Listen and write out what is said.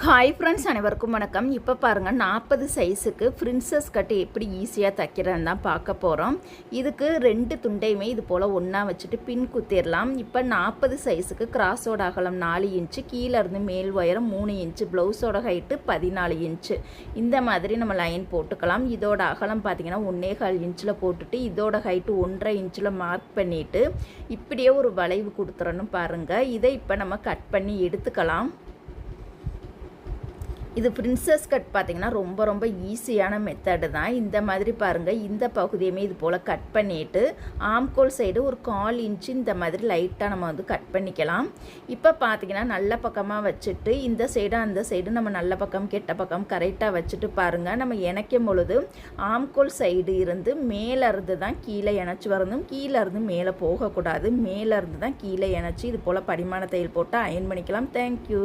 Hi friends, அனைவருக்கும் வணக்கம். இப்போ பாருங்கள், 40 சைஸுக்கு பிரின்சஸ் கட்டு எப்படி ஈஸியாக தைக்கிறேன்னு தான் பார்க்க போகிறோம். இதுக்கு 2 துண்டையுமே இது போல் ஒன்றா வச்சுட்டு பின் குத்திடலாம். இப்போ 40 சைஸுக்கு கிராஸோட அகலம் 4 இன்ச்சு, கீழே இருந்து மேல் உயரம் 3 இன்ச்சு, ப்ளவுஸோட ஹைட்டு 14 இன்ச்சு. இந்த மாதிரி நம்ம லைன் போட்டுக்கலாம். இதோட அகலம் பார்த்திங்கன்னா 1.25 இன்ச்சில் போட்டுட்டு இதோட ஹைட்டு 1.5 இன்ச்சில் மார்க் பண்ணிவிட்டு இப்படியே ஒரு வளைவு கொடுத்துறன்னு பாருங்கள். இதை இப்போ நம்ம கட் பண்ணி எடுத்துக்கலாம். இது பிரின்சஸ் கட் பார்த்திங்கன்னா ரொம்ப ஈஸியான மெத்தடு தான். இந்த மாதிரி பாருங்கள், இந்த பகுதியுமே இது போல் கட் பண்ணிவிட்டு ஆம்கோல் சைடு ஒரு 1/4 இன்ச்சு இந்த மாதிரி லைட்டாக நம்ம வந்து கட் பண்ணிக்கலாம். இப்போ பார்த்திங்கன்னா நல்ல பக்கமாக வச்சுட்டு இந்த சைடு அந்த சைடு நம்ம நல்ல பக்கம் கெட்ட பக்கம் கரெக்டாக வச்சுட்டு பாருங்கள். நம்ம இணைக்கும் பொழுது ஆம்கோல் சைடு இருந்து மேலே இருந்து தான் கீழே இணைச்சி வரணும், கீழே இருந்து மேலே போகக்கூடாது. மேலே இருந்து தான் கீழே இணைச்சி இது போல் படிமான தையல் போட்டு அயன் பண்ணிக்கலாம். தேங்க்யூ.